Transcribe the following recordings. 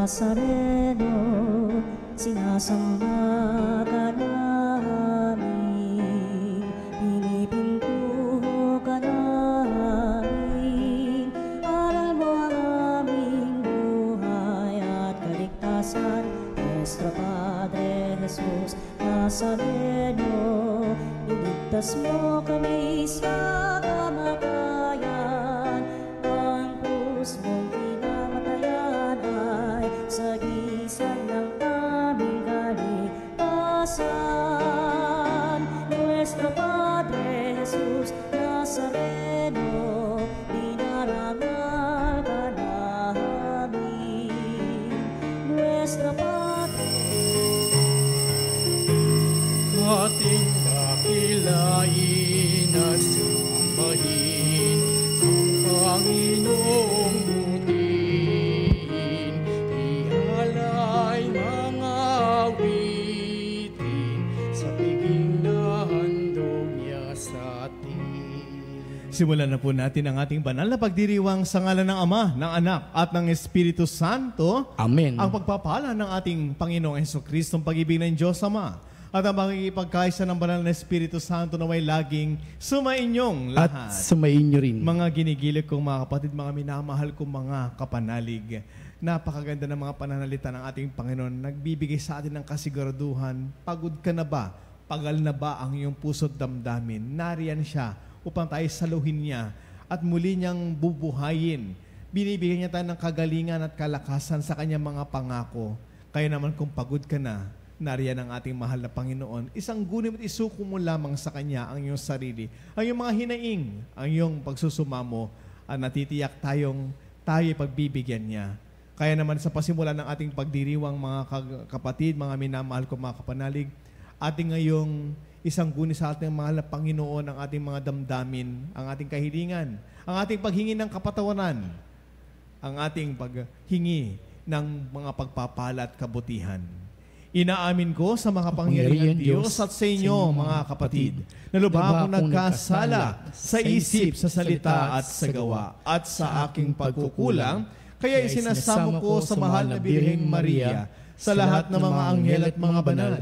Nazareno, sinasamba ka namin, pinipintuho ka namin, aral mo ang aming buhay at kaligtasan. Nuestro Padre Jesus Nazareno, iligtas mo kami sa kamatayan, ang krus mong pinamatayan ay sagisag ng aming kaligtasan. Nuestro Padre Jesus Nazareno, dinarangal ka namin. Nuestro Padre, ating dakilain at sambahin ang Panginoong mutin, ialay mga awitin sa piging na handog niya sa atin. Simulan na po natin ang ating banal na pagdiriwang sa ngalan ng Ama, ng Anak, at ng Espiritu Santo. Amen. Ang pagpapala ng ating Panginoong Hesukristo, ang pag-ibig ng Diyos Ama, at ang makikipagkaisa ng banal na Espiritu Santo na may laging sumainyong lahat. At sumainyo rin. Mga ginigilig kong mga kapatid, mga minamahal kong mga kapanalig, napakaganda ng mga pananalita ng ating Panginoon. Nagbibigay sa atin ng kasiguraduhan. Pagod ka na ba? Pagal na ba ang iyong puso't damdamin? Nariyan siya upang tayo saluhin niya at muli niyang bubuhayin. Binibigyan niya tayo ng kagalingan at kalakasan sa kanyang mga pangako. Kaya naman kung pagod ka na, nariyan ang ating mahal na Panginoon. Isang gunim at isuko mo lamang sa Kanya ang iyong sarili, ang iyong mga hinaing, ang iyong pagsusumamo, at natitiyak tayo pagbibigyan niya. Kaya naman sa pasimula ng ating pagdiriwang, mga kapatid, mga minamahal ko, mga kapanalig, ating ngayong isang guni sa ating mahal na Panginoon ang ating mga damdamin, ang ating kahilingan, ang ating paghingi ng kapatawaran, ang ating paghingi ng mga pagpapala at kabutihan. Inaamin ko sa makapangyarihan Diyos at sa inyo, mga kapatid, na lubha akong nagkasala sa isip, sa salita at sa gawa, at sa aking pagkukulang, kaya isinasamo ko sa mahal na Birheng Maria, sa lahat ng mga anghel at mga banal,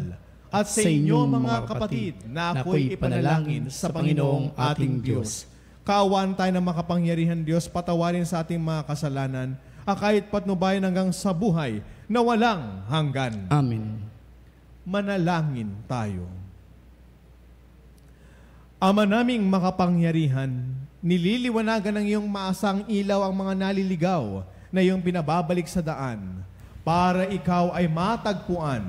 at sa inyo, mga kapatid, na ako'y ipanalangin sa Panginoong ating Diyos. Kaawaan tayo ng makapangyarihan Diyos, patawarin sa ating mga kasalanan, kahit patnubayan hanggang sa buhay na walang hanggan. Amen. Manalangin tayo. Ama naming makapangyarihan, nililiwanagan ng iyong maasang ilaw ang mga naliligaw na iyong pinababalik sa daan para ikaw ay matagpuan.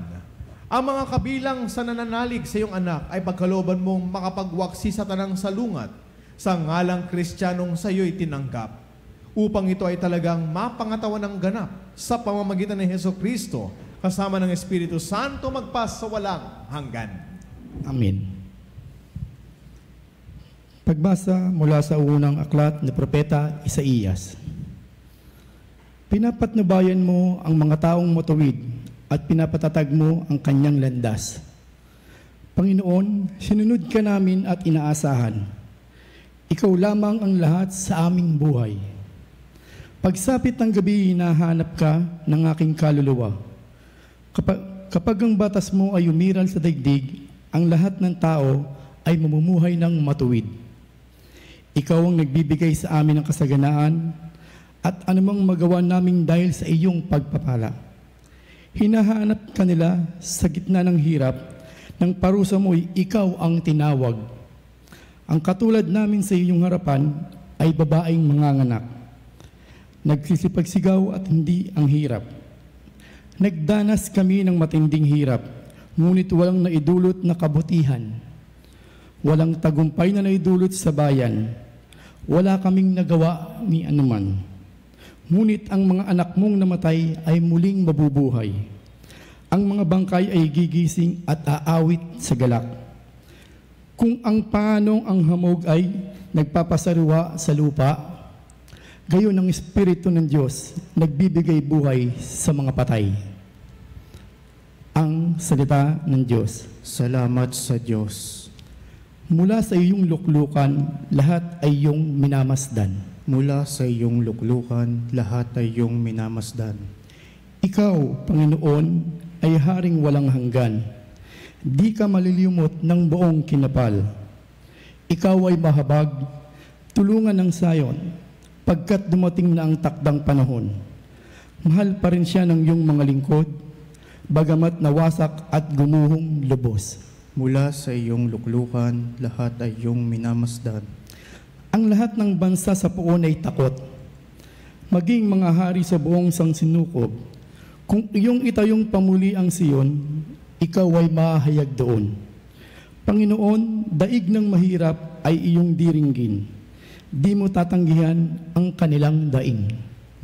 Ang mga kabilang sa nananalig sa iyong anak ay pagkalooban mong makapagwaksi sa tanang salungat sa ngalang Kristiyanong sa iyo'y tinanggap, upang ito ay talagang mapangatawan ng ganap sa pamamagitan ng Hesukristo kasama ng Espiritu Santo magpas sa walang hanggan. Amen. Pagbasa mula sa unang aklat ni Propeta Isaías. Pinapatnubayan mo ang mga taong matuwid at pinapatatag mo ang kanyang landas. Panginoon, sinunod ka namin at inaasahan. Ikaw lamang ang lahat sa aming buhay. Pagsapit ng gabi, hinahanap ka ng aking kaluluwa. Kapag ang batas mo ay umiral sa daigdig, ang lahat ng tao ay mamumuhay ng matuwid. Ikaw ang nagbibigay sa amin ng kasaganaan at anumang magawa namin dahil sa iyong pagpapala. Hinahanap ka nila sa gitna ng hirap, ng parusa mo'y ikaw ang tinawag. Ang katulad namin sa iyong harapan ay babaeng manganganak. Nagsisipagsigaw at hindi ang hirap. Nagdanas kami ng matinding hirap, ngunit walang naidulot na kabutihan. Walang tagumpay na naidulot sa bayan. Wala kaming nagawa ni anuman. Ngunit ang mga anak mong namatay ay muling mabubuhay. Ang mga bangkay ay gigising at aawit sa galak. Kung ang panong ang hamog ay nagpapasariwa sa lupa, gayon ang Espiritu ng Diyos nagbibigay buhay sa mga patay. Ang salita ng Diyos. Salamat sa Diyos. Mula sa iyong luklukan, lahat ay iyong minamasdan. Mula sa iyong luklukan, lahat ay iyong minamasdan. Ikaw, Panginoon, ay haring walang hanggan. Di ka malilimuot ng buong kinapal. Ikaw ay mahabag, tulungan ng Sion, pagkat dumating na ang takdang panahon. Mahal pa rin siya ng iyong mga lingkod, bagamat nawasak at gumuhong lubos. Mula sa iyong luklukan, lahat ay iyong minamasdan. Ang lahat ng bansa sa poon ay takot, maging mga hari sa buong sangsinukob. Kung iyong itayong pamuli ang Sion, ikaw ay mahayag doon. Panginoon, daig ng mahirap ay iyong diringgin. Di mo tatanggihan ang kanilang daing.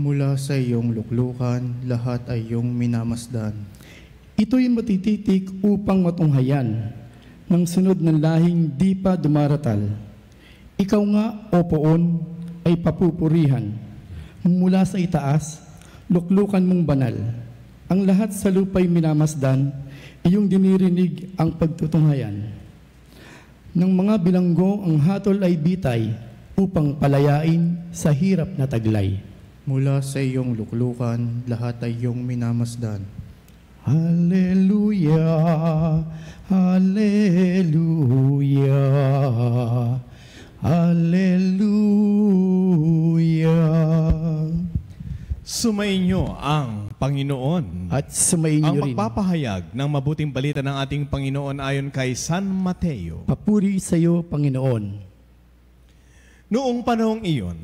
Mula sa iyong luklukan, lahat ay iyong minamasdan. Ito'y matititik upang matunghayan ng sunod ng lahing di pa dumaratal. Ikaw nga, o poon, ay papupurihan. Mula sa itaas, luklukan mong banal. Ang lahat sa lupa'y minamasdan, iyong dinirinig ang pagtutunghayan. Ng mga bilanggo ang hatol ay bitay upang palayain sa hirap na taglay. Mula sa iyong luklukan, lahat ay iyong minamasdan. Hallelujah, Hallelujah, Hallelujah. Sumainyo ang Panginoon. At sumayin Ang niyo rin. magpapahayag ng mabuting balita ng ating Panginoon ayon kay San Mateo. Papuri sa iyo, Panginoon. Noong panahong iyon,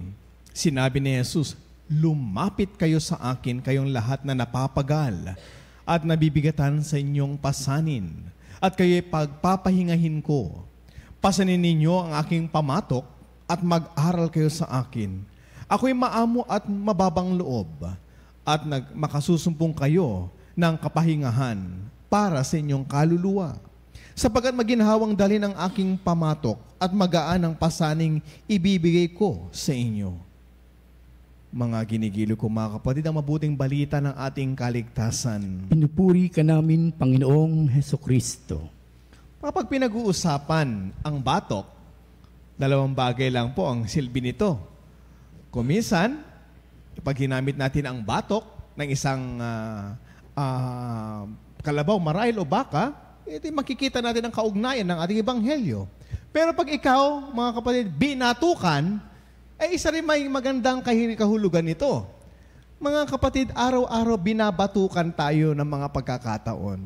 sinabi ni Jesus, "Lumapit kayo sa akin, kayong lahat na napapagal at nabibigatan sa inyong pasanin, at kayo'y pagpapahingahin ko. Pasanin ninyo ang aking pamatok at mag-aral kayo sa akin. Ako'y maamo at mababang loob, at makasusumpong kayo ng kapahingahan para sa inyong kaluluwa. Sapagkat maginhawang dalhin ang aking pamatok at magaan ang pasaning ibibigay ko sa inyo." Mga ginigilo ko, mga kapatid, ang mabuting balita ng ating kaligtasan. Pinupuri ka namin, Panginoong Hesukristo. Kapag pinag-uusapan ang batok, dalawang bagay lang po ang silbi nito. Kuminsan, pag ginamit natin ang batok ng isang kalabaw, marahil o baka, ito makikita natin ang kaugnayan ng ating ebanghelyo. Pero pag ikaw, mga kapatid, binatukan, ay isa rin may magandang kahulugan nito. Mga kapatid, araw-araw binabatukan tayo ng mga pagkakataon.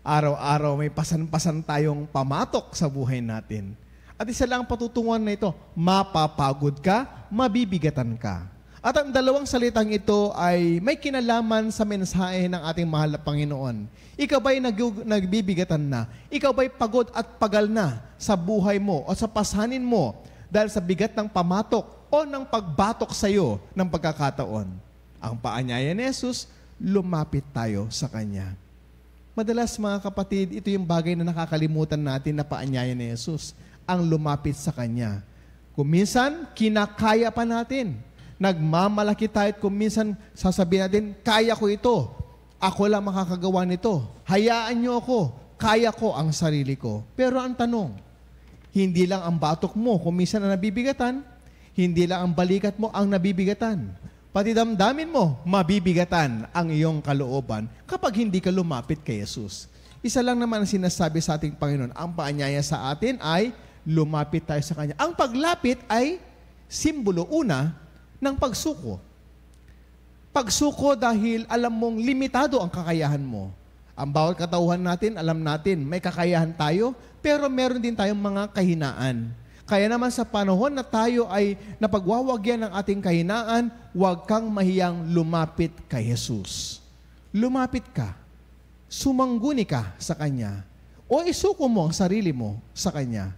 Araw-araw may pasan-pasan tayong pamatok sa buhay natin. At isa lang ang patutunguhan na ito, mapapagod ka, mabibigatan ka. At ang dalawang salitang ito ay may kinalaman sa mensahe ng ating mahal na Panginoon. Ikaw ba'y nagbibigatan na? Ikaw ba'y pagod at pagal na sa buhay mo o sa pasanin mo dahil sa bigat ng pamatok o ng pagbatok sa iyo ng pagkakataon? Ang paanyaya ni Jesus, lumapit tayo sa Kanya. Madalas, mga kapatid, ito yung bagay na nakakalimutan natin na paanyaya ni Jesus, ang lumapit sa Kanya. Kuminsan, kinakaya pa natin. Nagmamalaki tayo at kuminsan sasabihin natin, kaya ko ito. Ako lang makakagawa nito. Hayaan niyo ako. Kaya ko ang sarili ko. Pero ang tanong, hindi lang ang batok mo kuminsan na nabibigatan, hindi lang ang balikat mo ang nabibigatan. Pati damdamin mo, mabibigatan ang iyong kalooban kapag hindi ka lumapit kay Jesus. Isa lang naman ang sinasabi sa ating Panginoon, ang paanyaya sa atin ay lumapit tayo sa Kanya. Ang paglapit ay simbolo una ng pagsuko. Pagsuko dahil alam mong limitado ang kakayahan mo. Ang bawat katauhan natin, alam natin, may kakayahan tayo, pero meron din tayong mga kahinaan. Kaya naman sa panahon na tayo ay napagwawagyan ng ating kahinaan, huwag kang mahiyang lumapit kay Jesus. Lumapit ka. Sumangguni ka sa Kanya. O isuko mo ang sarili mo sa Kanya.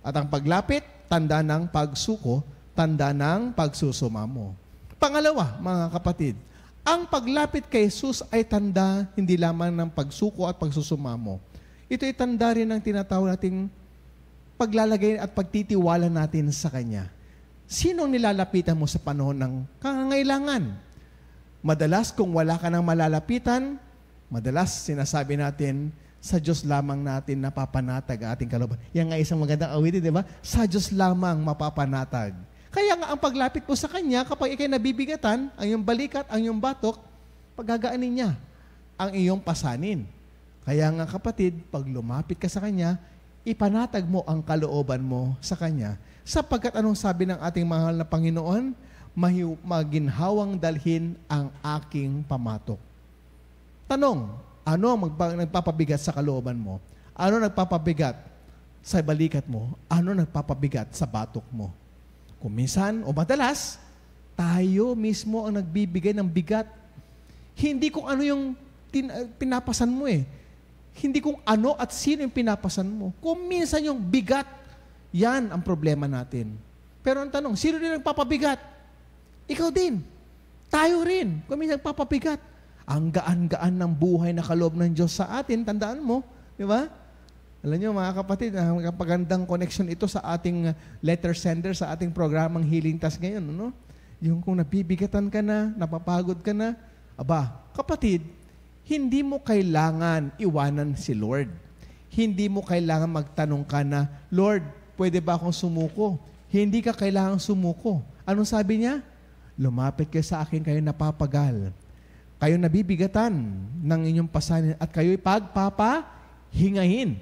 At ang paglapit, tanda ng pagsuko, tanda ng pagsusuma mo. Pangalawa, mga kapatid, ang paglapit kay Jesus ay tanda hindi lamang ng pagsuko at pagsusuma mo. Ito ay tanda rin ng tinatawag nating paglalagay at pagtitiwala natin sa Kanya. Sinong nilalapitan mo sa panahon ng kangangailangan? Madalas kung wala ka nang malalapitan, madalas sinasabi natin, sa Diyos lamang natin napapanatag ang ating kalooban. Yan nga isang magandang awitin, di ba? Sa Diyos lamang mapapanatag. Kaya nga ang paglapit mo sa Kanya, kapag ikay nabibigatan, ang iyong balikat, ang iyong batok, pagagaanin niya ang iyong pasanin. Kaya nga kapatid, pag lumapit ka sa Kanya, ipanatag mo ang kalooban mo sa Kanya. Sapagkat anong sabi ng ating mahal na Panginoon? Maginhawang dalhin ang aking pamatok. Tanong, ano nagpapabigat sa kalooban mo? Ano nagpapabigat sa balikat mo? Ano nagpapabigat sa batok mo? Kung minsan o madalas, tayo mismo ang nagbibigay ng bigat. Hindi kung ano yung pinapasan mo eh. Hindi kung ano at sino yung pinapasan mo. Kung minsan yung bigat, yan ang problema natin. Pero ang tanong, sino din nagpapabigat? Ikaw din. Tayo rin. Kung minsan nagpapabigat. Ang gaan-gaan ng buhay na kaloob ng Diyos sa atin, tandaan mo, di ba? Alam niyo mga kapatid, kapagandang connection ito sa ating letter sender, sa ating programang Healing Task ngayon. Ano? Yung kung nabibigatan ka na, napapagod ka na, aba, kapatid, hindi mo kailangan iwanan si Lord. Hindi mo kailangan magtanong ka na, Lord, pwede ba akong sumuko? Hindi ka kailangan sumuko. Anong sabi niya? Lumapit kayo sa akin, kayo napapagal. Kayo nabibigatan ng inyong pasanin at kayo'y pagpapahingahin.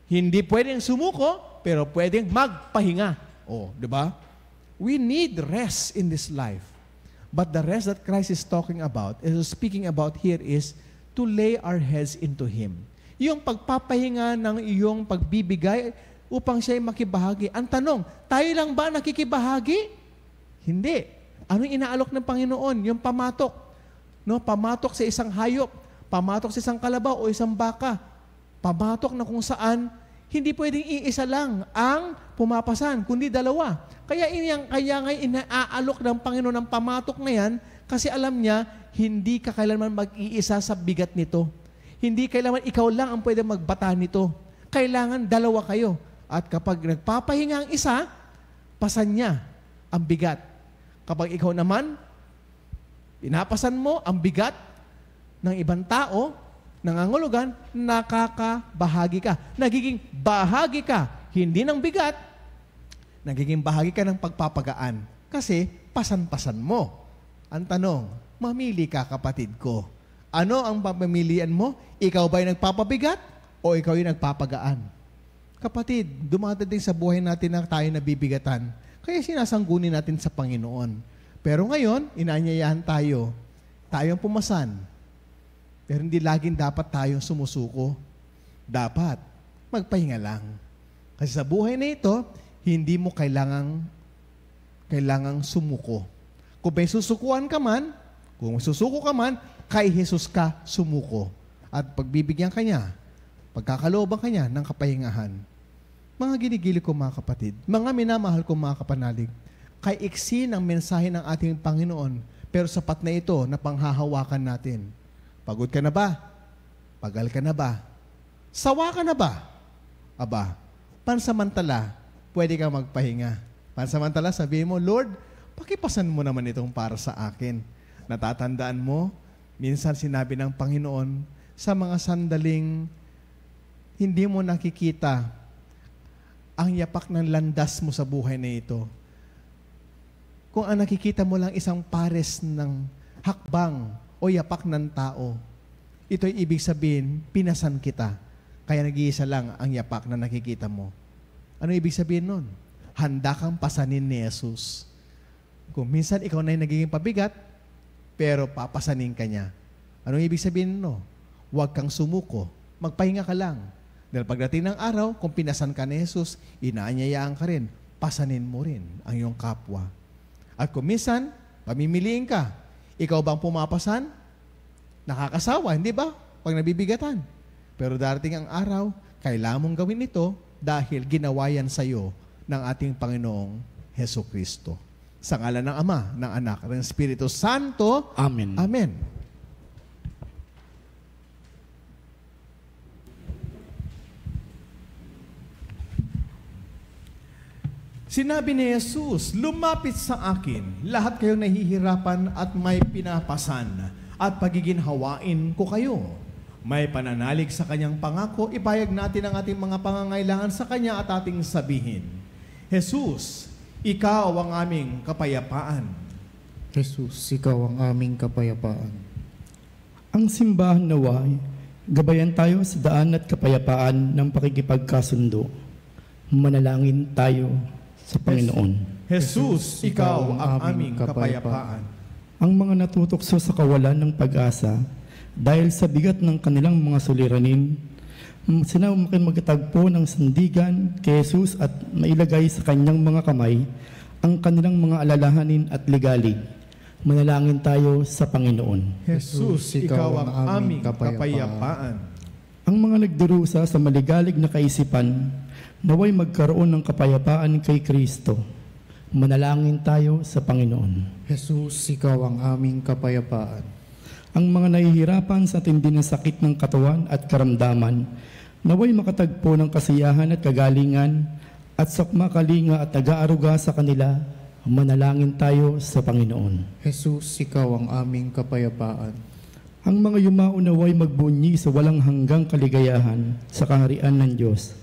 Hindi pwedeng sumuko, pero pwedeng magpahinga. Oh, di ba? We need rest in this life. But the rest that Christ is talking about, is speaking about here is to lay our heads into Him. Yung pagpapahinga ng iyong pagbibigay upang siya'y makibahagi. Ang tanong, tayo lang ba nakikibahagi? Hindi. Anong inaalok ng Panginoon? Yung pamatok. No, pamatok sa isang hayop, pamatok sa isang kalabaw o isang baka. Pamatok na kung saan hindi pwedeng iisa lang ang pumapasan, kundi dalawa. Kaya nga inaalok ng Panginoon ng pamatok na yan kasi alam niya, hindi ka kailanman mag-iisa sa bigat nito. Hindi kailanman ikaw lang ang pwede magbata nito. Kailangan dalawa kayo. At kapag nagpapahinga ang isa, pasan niya ang bigat. Kapag ikaw naman, pinapasan mo ang bigat ng ibang tao, nangangulugan, nakakabahagi ka. Nagiging bahagi ka, hindi ng bigat, nagiging bahagi ka ng pagpapagaan. Kasi pasan-pasan mo. Ang tanong, mamili ka kapatid ko. Ano ang pamimilian mo? Ikaw ba'y nagpapabigat o ikaw yung nagpapagaan? Kapatid, dumadating sa buhay natin na tayo nabibigatan. Kaya sinasanggunin natin sa Panginoon. Pero ngayon, inaanyayahan tayo. Tayong pumasan. Pero hindi laging dapat tayong sumusuko. Dapat magpahinga lang. Kasi sa buhay na ito, hindi mo kailangang sumuko. Kung may susukuan ka man, kung susuko ka man, kay Jesus ka sumuko. At pagbibigyan ka niya, pagkakalooban ka niya ng kapahingahan. Mga ginigili ko mga kapatid, mga minamahal ko mga kapanalig, kay iksi ng mensahe ng ating Panginoon, pero sapat na ito na panghahawakan natin. Pagod ka na ba? Pagal ka na ba? Sawa ka na ba? Aba, pansamantala, pwede kang magpahinga. Pansamantala, sabihin mo, Lord, pakipasan mo naman itong para sa akin. Natatandaan mo, minsan sinabi ng Panginoon, sa mga sandaling hindi mo nakikita ang yapak ng landas mo sa buhay na ito. Kung ang nakikita mo lang isang pares ng hakbang o yapak ng tao, ito'y ibig sabihin, pinasan kita. Kaya nag-iisa lang ang yapak na nakikita mo. Ano ibig sabihin nun? Handa kang pasanin ni Jesus. Kung minsan ikaw na yung nagiging pabigat, pero papasanin ka niya. Ano ibig sabihin no? Huwag kang sumuko. Magpahinga ka lang. Dahil pagdating ng araw, kung pinasan ka ni Jesus, inaanyayaan ka rin. Pasanin mo rin ang iyong kapwa. At kung minsan, pamimiliin ka, ikaw bang pumapasan? Nakakasawa, hindi ba? Pag nabibigatan. Pero darating ang araw, kailangan mong gawin ito dahil ginawa yan sa iyo ng ating Panginoong Hesukristo. Sa ngalan ng Ama, ng Anak, ng Espiritu Santo. Amen. Amen. Sinabi ni Jesus, lumapit sa akin, lahat kayong nahihirapan at may pinapasan, at pagiginhawain ko kayo. May pananalig sa kanyang pangako, ipayag natin ang ating mga pangangailangan sa kanya at ating sabihin, Jesus, ikaw ang aming kapayapaan. Jesus, ikaw ang aming kapayapaan. Ang simbahan naway, gabayan tayo sa daan at kapayapaan ng pakikipagkasundo. Manalangin tayo sa Panginoon. Jesus, ikaw ang aming kapayapaan. Ang mga natutokso sa kawalan ng pag-asa dahil sa bigat ng kanilang mga suliranin, sila magkatagpo ng sandigan kay Jesus at mailagay sa kanyang mga kamay ang kanilang mga alalahanin at ligalig. Manalangin tayo sa Panginoon. Jesus, ikaw ang aming kapayapaan. Ang mga nagdurusa sa maligalig na kaisipan, naway magkaroon ng kapayapaan kay Kristo. Manalangin tayo sa Panginoon. Jesus, ikaw ang aming kapayapaan. Ang mga nahihirapan sa tindi ng sakit ng katawan at karamdaman, naway makatagpo ng kasiyahan at kagalingan at sakma kalinga at nag-aaruga sa kanila. Manalangin tayo sa Panginoon. Jesus, ikaw ang aming kapayapaan. Ang mga yumao naway magbunyi sa walang hanggang kaligayahan sa kaharian ng Diyos.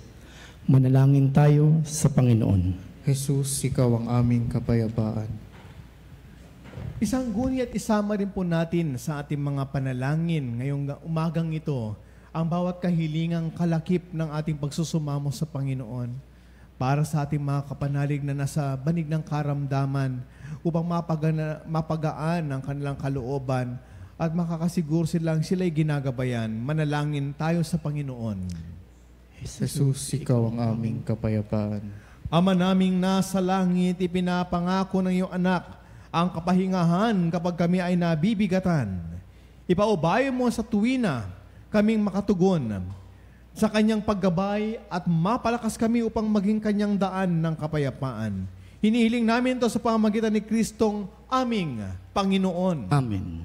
Manalangin tayo sa Panginoon. Jesus, ikaw ang aming kapayapaan. Isang guni at isama rin po natin sa ating mga panalangin ngayong umagang ito ang bawat kahilingang kalakip ng ating pagsusumamo sa Panginoon para sa ating mga kapanalig na nasa banig ng karamdaman upang mapagaan ang kanilang kalooban at makakasiguro sila'y ginagabayan. Manalangin tayo sa Panginoon. Jesus, ikaw ang aming kapayapaan. Ama naming nasa langit, ipinapangako ng iyong anak ang kapahingahan kapag kami ay nabibigatan. Ipaubayo mo sa tuwina kaming makatugon sa kanyang paggabay at mapalakas kami upang maging kanyang daan ng kapayapaan. Hinihiling namin ito sa pamamagitan ni Kristong aming Panginoon. Amen.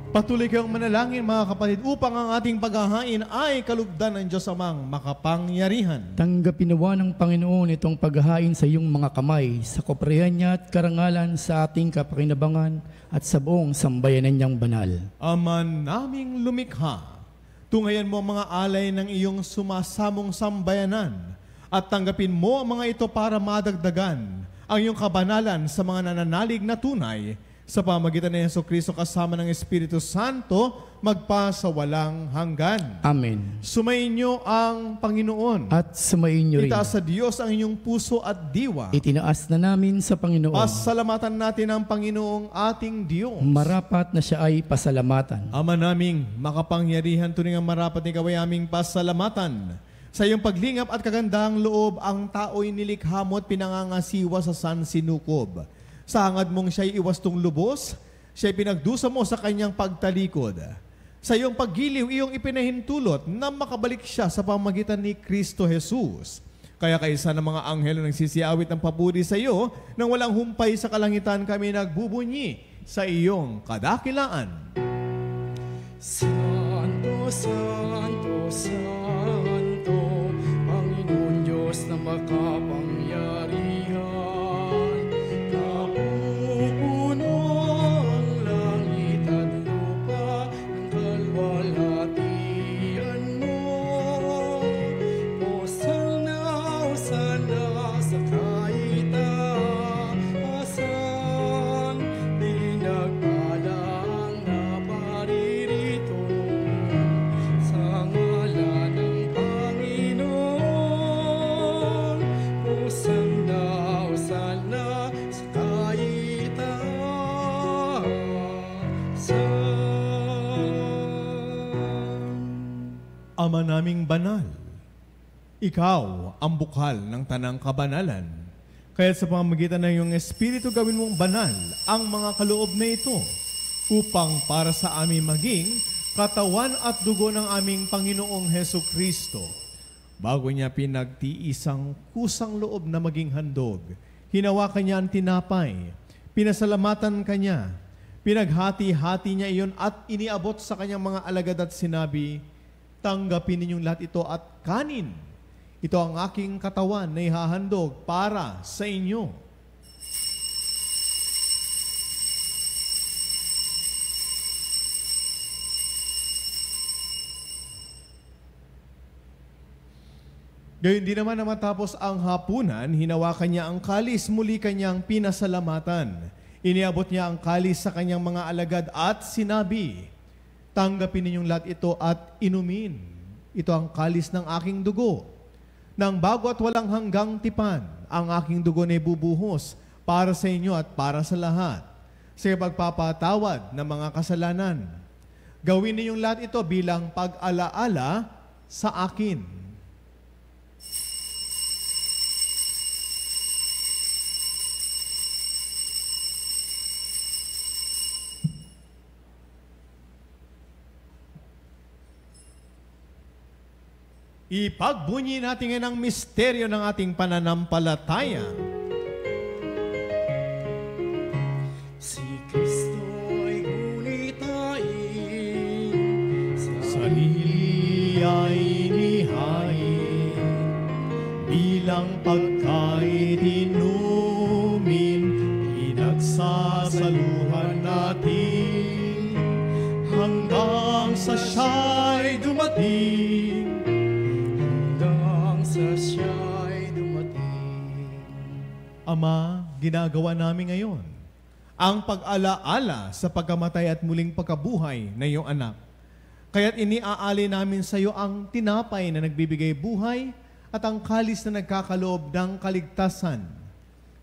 Patuloy kayong manalangin mga kapatid upang ang ating paghahain ay kalugdan ng Diyos Amang makapangyarihan. Tanggapin nawa ng Panginoon itong paghahain sa iyong mga kamay, sa koprehan niya at karangalan sa ating kapakinabangan at sa buong sambayanan niyang banal. Ama naming lumikha, tungayan mo ang mga alay ng iyong sumasamong sambayanan at tanggapin mo ang mga ito para madagdagan ang iyong kabanalan sa mga nananalig na tunay sa pamagitan ni Jesucristo kasama ng Espiritu Santo, magpa sa walang hanggan. Amen. Sumayin niyo ang Panginoon. At sumayin niyo rin. Itaas sa Diyos ang inyong puso at diwa. Itinaas na namin sa Panginoon. Pasalamatan natin ang Panginoong ating Diyos. Marapat na siya ay pasalamatan. Ama naming makapangyarihan, turing ang marapat ni kaway aming pasalamatan. Sa iyong paglingap at kagandahang loob, ang tao'y nilikha mo at pinangangasiwa sa sansinukob. Sa hangad mong siya'y iwastong lubos, siya'y pinagdusa mo sa kanyang pagtalikod. Sa iyong paggiliw, iyong ipinahintulot na makabalik siya sa pamagitan ni Kristo Jesus. Kaya kaisa ng mga anghel na nagsisiawit ng papuri sa iyo, nang walang humpay sa kalangitan kami nagbubunyi sa iyong kadakilaan. Santo, Santo, Santo, Panginoon Diyos na makapangyarihan. Ama naming banal, ikaw ang bukal ng tanang kabanalan. Kaya sa pamamagitan ng iyong Espiritu, gawin mong banal ang mga kaloob na ito upang para sa amin maging katawan at dugo ng aming Panginoong Heso Kristo. Bago niya pinagtiisang kusang loob na maging handog, hinawakan niya ang tinapay, pinasalamatan kanya, pinaghati-hati niya iyon at iniabot sa kanyang mga alagad at sinabi, "Tanggapin ninyong lahat ito at kanin. Ito ang aking katawan na ihahandog para sa inyo." Gayun din naman na matapos ang hapunan, hinawakan niya ang kalis, muli kanyang pinasalamatan. Iniabot niya ang kalis sa kanyang mga alagad at sinabi, "Tanggapin ninyong lahat ito at inumin. Ito ang kalis ng aking dugo. Nang bago at walang hanggang tipan, ang aking dugo na ibubuhos para sa inyo at para sa lahat, sa pagpapatawad ng mga kasalanan. Gawin ninyong lahat ito bilang pag-alaala sa akin." Ipagbunyi natin ngayon ang misteryo ng ating pananampalataya. Si Kristo'y gunitain, Sarili ay inihain, bilang pagkain inumin, pinagsasaluhan natin, hanggang sa siya'y dumating. sa siya'y dumating. Ama, ginagawa namin ngayon ang pag-alaala sa pagkamatay at muling pagkabuhay ng iyong anak. Kaya't iniaali namin sa iyo ang tinapay na nagbibigay buhay at ang kalis na nagkakaloob ng kaligtasan.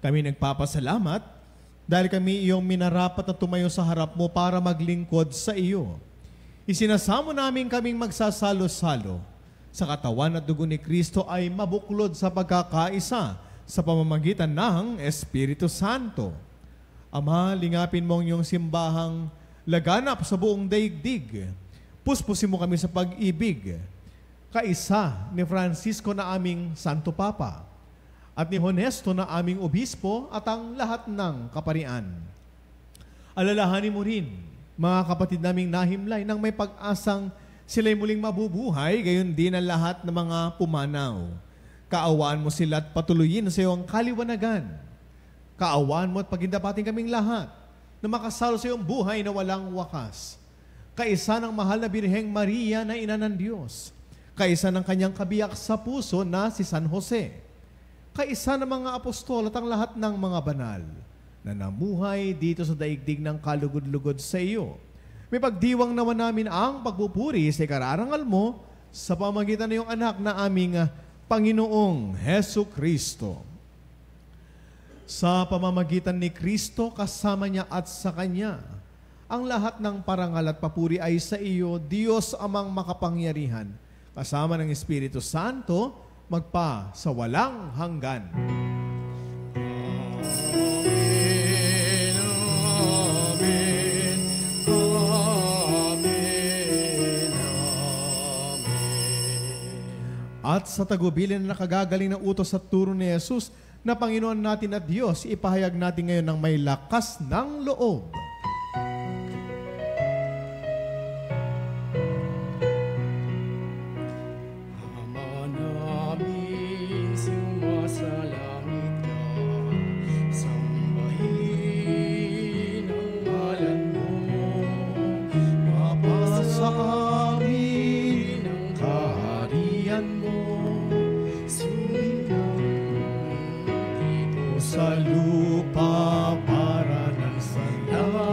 Kami nagpapasalamat dahil kami iyong minarapat na tumayo sa harap mo para maglingkod sa iyo. Isinasamo namin kaming magsasalo-salo sa katawan at dugo ni Kristo ay mabuklod sa pagkakaisa sa pamamagitan ng Espiritu Santo. Ama, lingapin mo ang iyong simbahang laganap sa buong daigdig. Puspusin mo kami sa pag-ibig. Kaisa ni Francisco na aming Santo Papa at ni Honesto na aming Obispo at ang lahat ng kaparian. Alalahanin mo rin mga kapatid naming nahimlay nang may pag-asang sila'y muling mabubuhay, gayon din ang lahat ng mga pumanaw. Kaawaan mo sila at patuloyin sa iyo ang kaliwanagan. Kaawaan mo at pagindapatin kaming lahat na makasalo sa iyong buhay na walang wakas. Kaisa ng mahal na Birheng Maria na ina ng Diyos. Kaisa ng kanyang kabiyak sa puso na si San Jose. Kaisa ng mga apostol at ang lahat ng mga banal na namuhay dito sa daigdig ng kalugod-lugod sa iyo. May pagdiwang naman namin ang pagpupuri sa ikararangal mo sa pamagitan ng iyong anak na aming Panginoong Heso Kristo. Sa pamamagitan ni Kristo, kasama niya at sa Kanya, ang lahat ng parangal at papuri ay sa iyo, Diyos amang makapangyarihan, kasama ng Espiritu Santo, magpa sa walang hanggan. At sa tagubilin na nakagagaling ng utos at turo ni Jesus na Panginoon natin at Diyos, ipahayag natin ngayon ng may lakas ng loob. Ama namin, sumasalangit ka, sambahin ang ngalan mo, mapasa amin ang kaharian mo, Sa lupa para ng sandalan.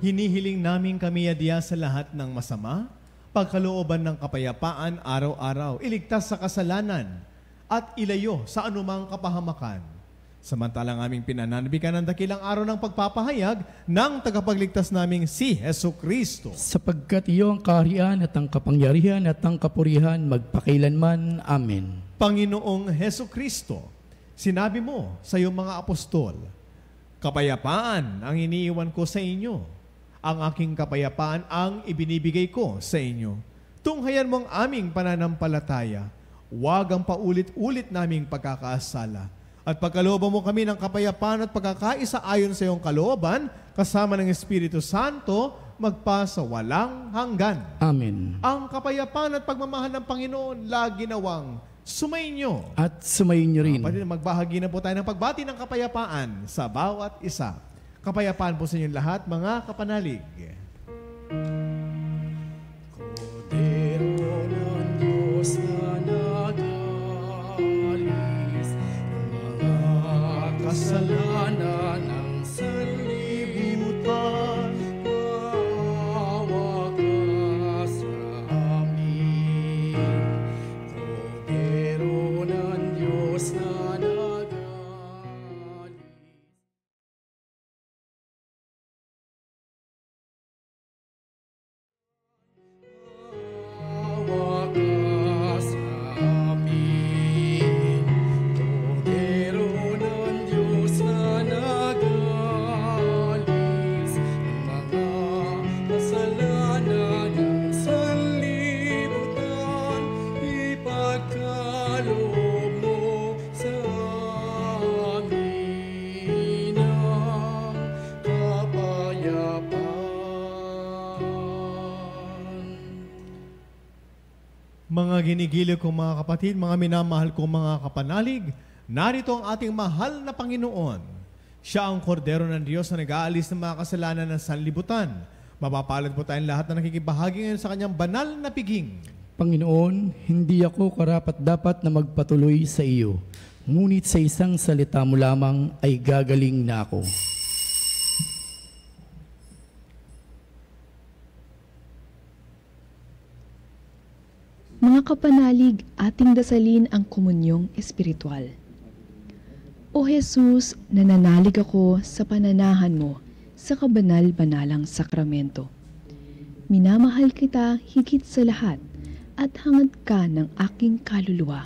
hinihiling namin kami adya sa lahat ng masama, pagkalooban ng kapayapaan araw-araw, iligtas sa kasalanan, at ilayo sa anumang kapahamakan. Samantalang aming pinananabikan ng dakilang araw ng pagpapahayag ng tagapagligtas naming si Jesucristo. Sapagkat iyo ang kaharian at ang kapangyarihan at ang kapurihan magpakailanman. Amen. Panginoong Jesucristo, sinabi mo sa iyong mga apostol, kapayapaan ang iniiwan ko sa inyo. Ang aking kapayapaan ang ibinibigay ko sa inyo. Tunghayan mo ang aming pananampalataya. Huwag ang paulit-ulit naming pagkakaasala. At pagkalooban mo kami ng kapayapaan at pagkakaisa ayon sa iyong kalooban, kasama ng Espiritu Santo, magpasa walang hanggan. Amen. Ang kapayapaan at pagmamahal ng Panginoon lagi nawang sumainyo. At sumayin niyo rin. Magbahagi na po tayo ng pagbati ng kapayapaan sa bawat isa. Kapayapaan po sa inyong lahat, mga kapanalig. Kordero ng Diyos na nag-alis, mga kasalanan ng sanlibutan, maawa ka sa amin. Kordero ng Diyos na nag-alis. Maawa ka sa amin. Kordero ng Diyos na nag-alis, mga kasalanan ng sanlibutan, ipagkaloob mo sa amin ang kapayapaan. Mga ginigiliw kong mga kapatid, mga minamahal kong mga kapanalig, narito ang ating mahal na Panginoon. Siya ang kordero ng Diyos na nag-aalis ng mga kasalanan ng sanlibutan. Mapapalad po tayong lahat na nakikibahagi ngayon sa kanyang banal na piging. Panginoon, hindi ako karapat-dapat na magpatuloy sa iyo, ngunit sa isang salita mo lamang ay gagaling na ako. Mga kapanalig, ating dasalin ang komunyong espiritual. O Jesus, nananalig ako sa pananahan mo sa kabanal-banalang sakramento. Minamahal kita higit sa lahat at hangad ka ng aking kaluluwa.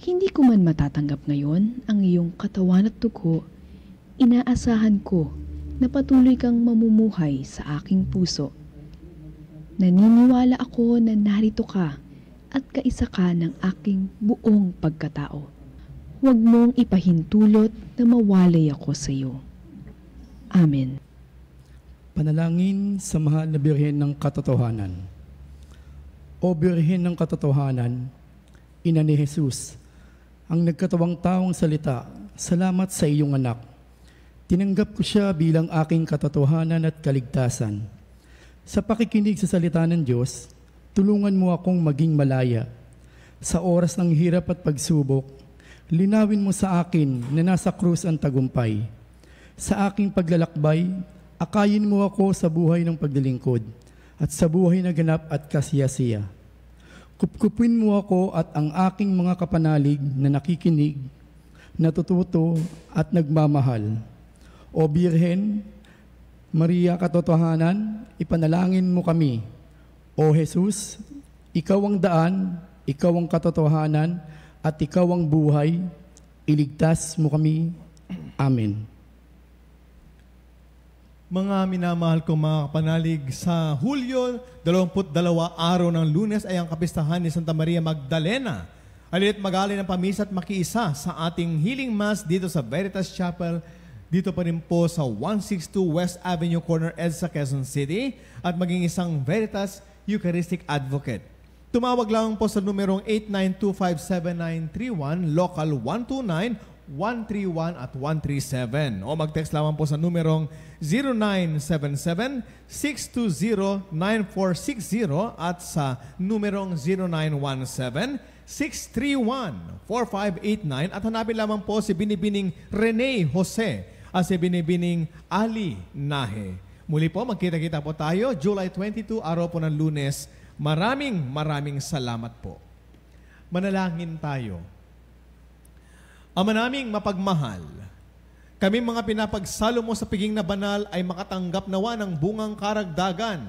Hindi ko man matatanggap ngayon ang iyong katawan at dugo, inaasahan ko na patuloy kang mamumuhay sa aking puso. Naniniwala ako na narito ka at kaisa ka ng aking buong pagkatao. Huwag mong ipahintulot na mawalay ako sa iyo. Amen. Panalangin sa mahal na Birhen ng Katotohanan. O Birhen ng Katotohanan, Ina ni Jesus, ang nagkatawang taong salita, salamat sa iyong anak. Tinanggap ko siya bilang aking katotohanan at kaligtasan. Sa pakikinig sa salita ng Diyos, tulungan mo akong maging malaya. Sa oras ng hirap at pagsubok, linawin mo sa akin na nasa krus ang tagumpay. Sa aking paglalakbay, akayin mo ako sa buhay ng pagdilingkod at sa buhay na ganap at kasiyasiya. Kupkupin mo ako at ang aking mga kapanalig na nakikinig, natututo at nagmamahal. O Birhen, Maria Katotohanan, ipanalangin mo kami. O Jesus, ikaw ang daan, ikaw ang katotohanan, at ikaw ang buhay. Iligtas mo kami. Amen. Mga minamahal kong mga kapanalig, sa Hulyo 22 araw ng Lunes ay ang kapistahan ni Santa Maria Magdalena. Halina't magali ng pamisa at makiisa sa ating healing mass dito sa Veritas Chapel. Dito pa rin po sa 162 West Avenue Corner, EDSA, Quezon City, at maging isang Veritas Eucharistic Advocate. Tumawag lang po sa numerong 8925791, local 129-131 at 137. O mag-text lamang po sa numerong 0977-620-9460 at sa numerong 0917-631-4589 at hanapin lamang po si Binibining Rene Jose at si Binibining Ali Nahe. Muli po, magkita-kita po tayo. July 22, araw po ng Lunes. Maraming salamat po. Manalangin tayo. Ama naming mapagmahal, kami mga pinapagsalo mo sa piging na banal ay makatanggap nawa ng bungang karagdagan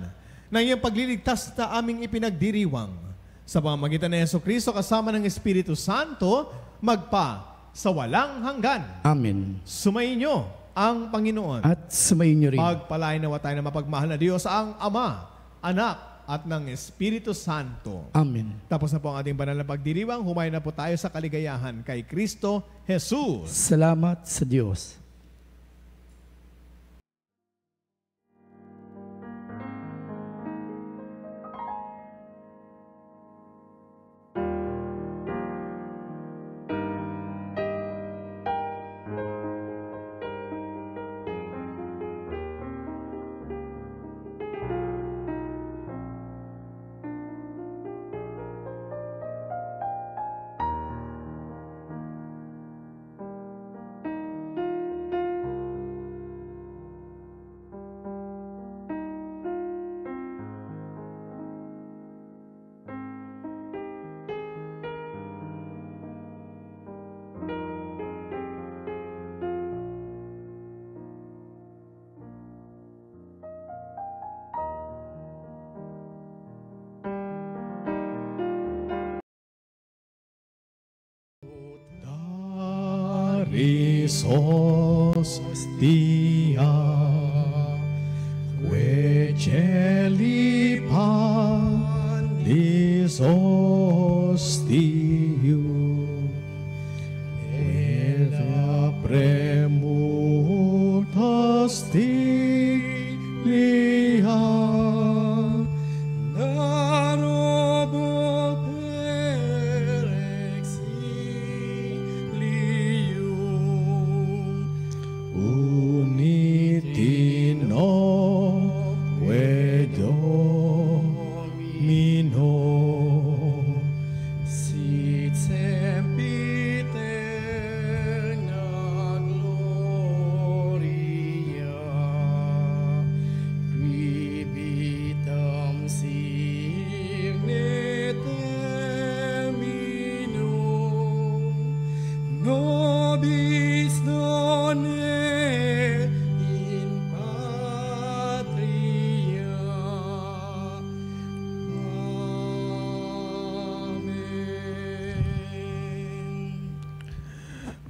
na iyong pagliligtas na aming ipinagdiriwang. Sa pamamagitan ni Jesucristo kasama ng Espiritu Santo, magpa sa walang hanggan. Amen. Sumainyo ang Panginoon. At sumayin niyo rin. Pagpalain nawa tayo na mapagmahal na Diyos, ang Ama, Anak, at ng Espiritu Santo. Amen. Tapos na po ang ating banal na pagdiriwang, humayo na po tayo sa kaligayahan kay Kristo Jesus. Salamat sa Diyos. Risos dia queceli pandisos diu eva premutas dilia narobo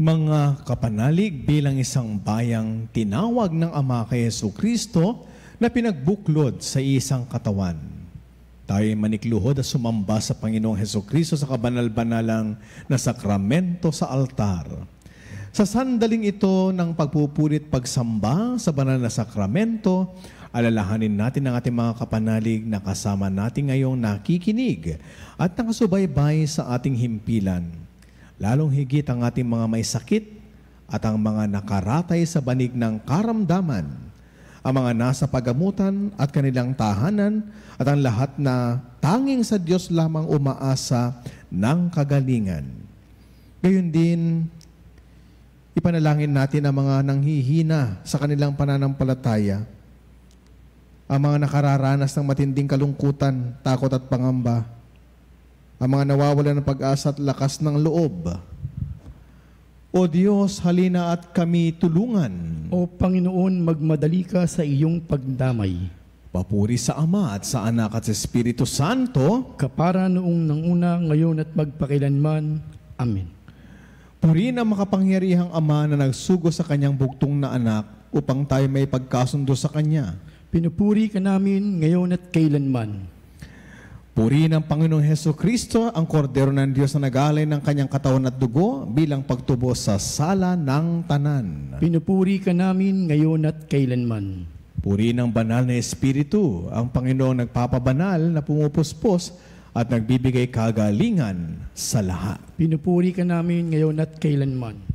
Mga kapanalig, bilang isang bayang tinawag ng Ama kay Jesucristo na pinagbuklod sa isang katawan. Tayo manikluhod at sumamba sa Panginoong Jesucristo sa kabanal-banalang na sakramento sa altar. Sa sandaling ito ng pagpupulit pagsamba sa banal na sakramento, alalahanin natin ang ating mga kapanalig na kasama natin ngayong nakikinig at nakasubaybay sa ating himpilan. Lalong higit ang ating mga may sakit at ang mga nakaratay sa banig ng karamdaman, ang mga nasa pagamutan at kanilang tahanan, at ang lahat na tanging sa Diyos lamang umaasa ng kagalingan. Gayon din, ipanalangin natin ang mga nanghihina sa kanilang pananampalataya, ang mga nakararanas ng matinding kalungkutan, takot at pangamba, ang mga nawawalan ng pag-asa at lakas ng loob. O Diyos, halina at kami tulungan. O Panginoon, magmadali ka sa iyong pagdamay. Papuri sa Ama at sa Anak at sa Espiritu Santo, Kapara noong nanguna, ngayon at magpakilanman. Amen. purihin ang makapangyarihang Ama na nagsugo sa kanyang bugtong na anak upang tayo may pagkasundo sa Kanya. Pinupuri ka namin ngayon at kailanman. Purihin ang Panginoong Hesukristo, ang kordero ng Diyos na nag-alay ng kanyang katawan at dugo bilang pagtubo sa sala ng tanan. Pinupuri ka namin ngayon at kailanman. Purihin ang banal na Espiritu, ang Panginoong nagpapabanal na pumupuspos at nagbibigay kagalingan sa lahat. Pinupuri ka namin ngayon at kailanman.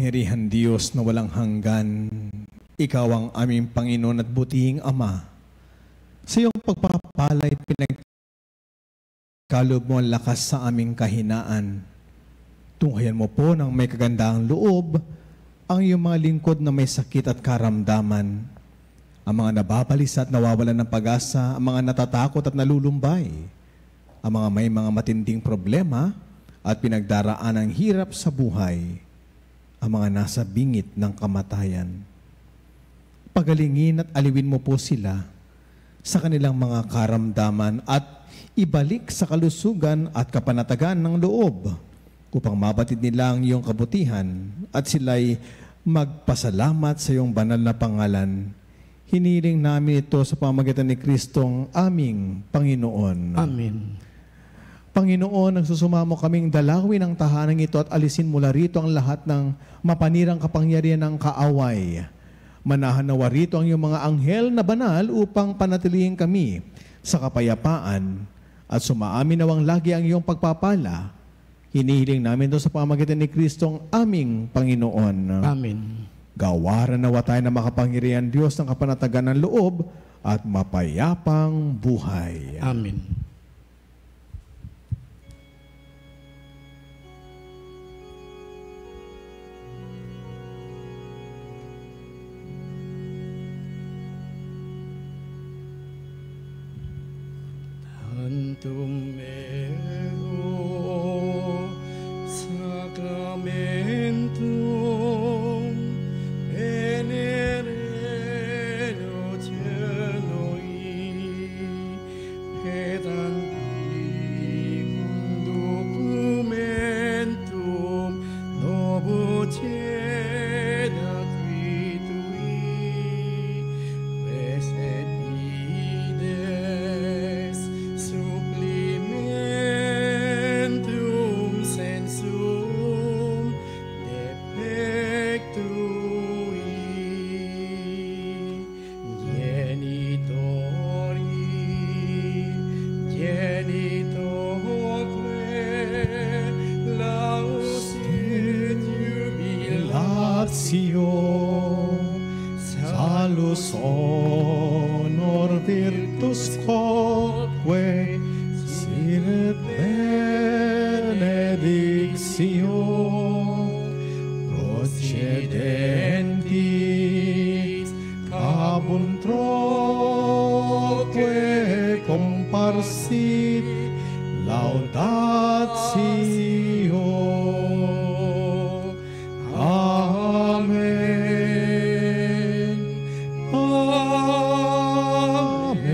makapangyarihan Diyos na walang hanggan, Ikaw ang aming Panginoon at butihing Ama. Sa iyong pagpapalay, pinagkalob mo ang lakas sa aming kahinaan. Tunghayan mo po ng may kagandahang loob ang iyong mga lingkod na may sakit at karamdaman, ang mga nababalisa at nawawalan ng pag-asa, ang mga natatakot at nalulumbay, ang mga may mga matinding problema at pinagdaraan ng hirap sa buhay, ang mga nasa bingit ng kamatayan. Pagalingin at aliwin mo po sila sa kanilang mga karamdaman at ibalik sa kalusugan at kapanatagan ng loob upang mabatid nila ang iyong kabutihan at sila'y magpasalamat sa iyong banal na pangalan. Hiniling namin ito sa pamamagitan ni Kristong aming Panginoon. Amen. Panginoon, nagsusumamo kaming dalawin ang tahanang ito at alisin mula rito ang lahat ng mapanirang kapangyarihan ng kaaway. Manahan nawa rito ang iyong mga anghel na banal upang panatilihin kami sa kapayapaan at sumaamin nawang lagi ang iyong pagpapala. Hinihiling namin ito sa pamamagitan ni Kristong aming Panginoon. Amen. Gawaran nawa tayo na makapangyarihan Diyos ng kapanatagan ng loob at mapayapang buhay. Amen. Tantum ego sacramentum venerendo celoi et antiquum documentum novo cedat vitui reset ides supplimentum sensum defectui genitoque laus et jubilatio salus honor virtus quoque siret benedictio procedentis cabum troque comparsit laudatio. Amen.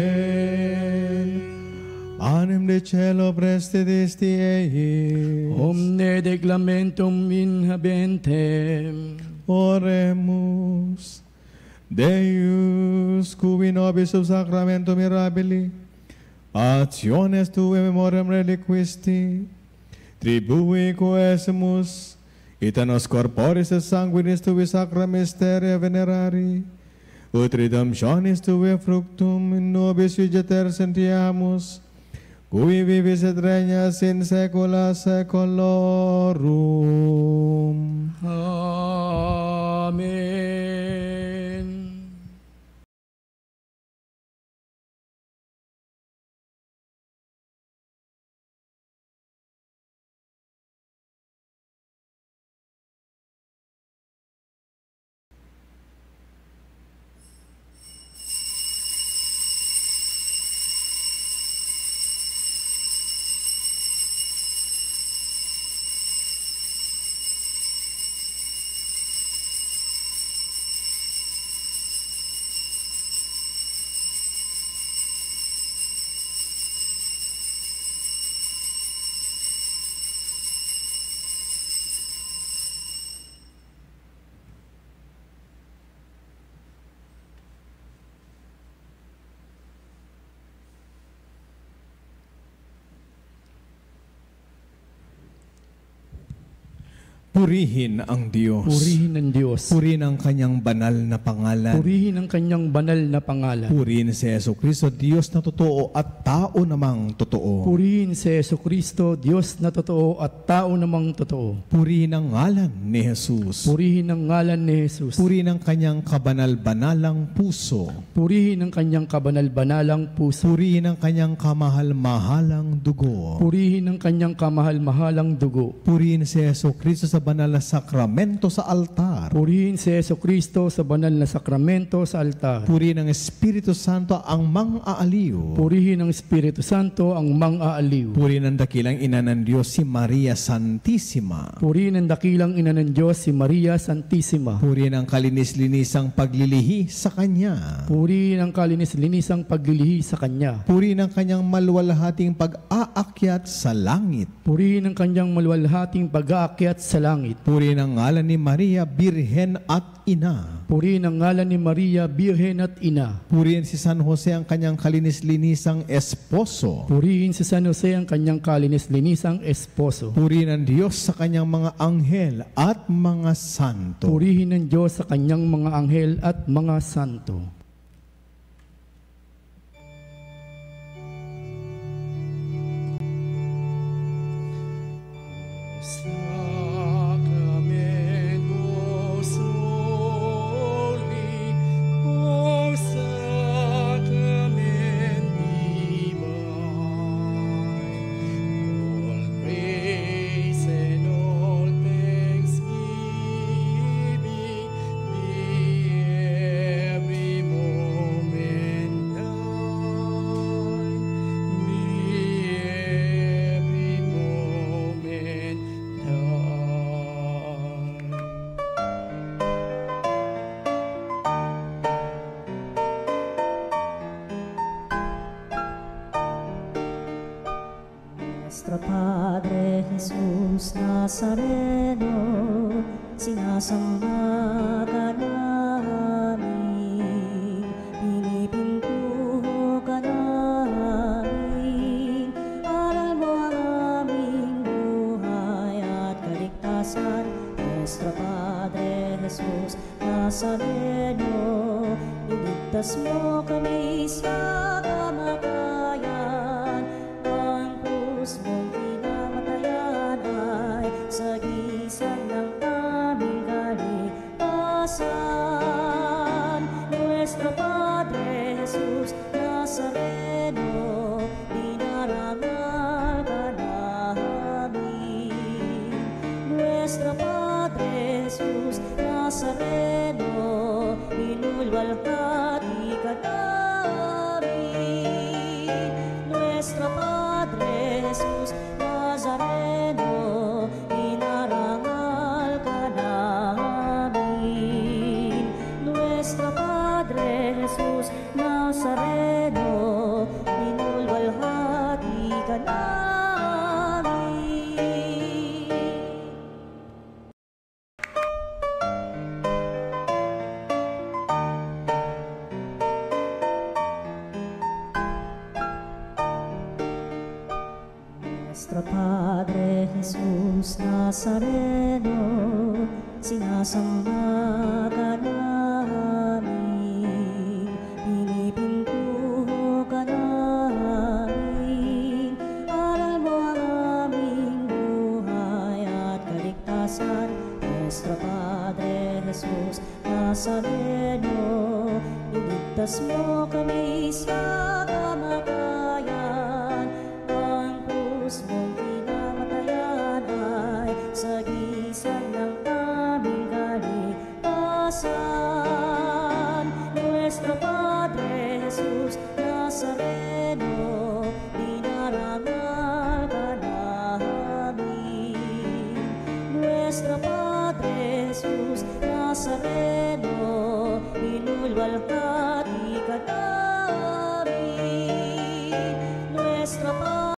Amen. Anem de cielo preste desti eis. Omne declamentum in habentem. Oremus. Deus, cui nobis sub sacramento mirabili, actiones tue memoriam reliquisti, tribui coesimus, itanos corporis et sanguinis tui sacra mysteria venerari, ut redemptionis tue fructum in nobis vigeter sentiamus, cui vivis et regnas in saecula saeculorum. Amen. Purihin ang Diyos. Purihin ang Diyos. Purihin ang kanyang banal na pangalan. Purihin ang kanyang banal na pangalan. Purihin si Jesucristo, Diyos na totoo at tao namang totoo. Purihin si Jesucristo, Diyos na totoo at tao namang totoo. Purihin ang ngalan ni Jesus. Purihin ang ngalan ni Jesus. Purihin ang kanyang kabanal-banalang puso. Purihin ang kanyang kabanal-banalang puso. Purihin ang kanyang kamahal-mahalang dugo. Purihin ang kanyang kamahal-mahalang dugo. Purihin si Jesucristo sa banal na sakramento sa altar. Purihin si Jesucristo sa banal na sakramento sa altar. Purihin ang Espiritu Santo ang mang-aaliw. Purihin ang Espiritu Santo ang mang-aaliw. Purihin ang dakilang ina ng Diyos si Maria Santissima. Purihin ang dakilang ina ng Diyos si Maria Santissima. Purihin ang kalinis-linisang paglilihi sa Kanya. Purihin ang kalinis-linisang paglilihi sa Kanya. Purihin ang kanyang maluwalhating pag-aakyat sa langit. Purihin ang kanyang maluwalhating pag-aakyat sa langit. Purihin ang ngalan ni Maria, Birhen at Ina. Purihin ang ngalan ni Maria, Birhen at Ina. Purihin si San Jose ang kanyang kalinis-linisang esposo. Purihin si San Jose ang kanyang kalinis-linisang esposo. Purihin ang Diyos sa kanyang mga anghel at mga santo. Purihin ang Diyos sa kanyang mga anghel at mga santo. Nuestro Padre Jesus Nazareno, sinasamba ka namin, pinipintuho ka namin, aral mo ang aming buhay at kaligtasan. Nuestro Padre Jesus Nazareno, iligtas mo kami sa kamatayan, ang krus mong pinamatayan ay sagisag ng aming kaligtasan. Nuestro Padre Jesus Nazareno, dinarangal ka namin. Nuestro Padre Jesus Nazareno, inulwalhati ka namin. Nuestro Padre Jesus Nazareno, inarangal ka namin. Nuestro Padre Jesus Nazareno, inulwalhati ka namin. Nuestro Padre Jesus Nazareno, sinasamba ka namin, pinipintuho ka namin, aral mo ang aming buhay at kaligtasan. Nuestro Padre Jesus Nazareno, iligtas mo kami sa kamatayan, ang krus mong pinamatayan ay sagisag ng aming kaligtasan. Nuestro Padre Jesus Nazareno, dinarangal ka namin. Nuestro Padre Jesus Nazareno, inulwalhati ka namin.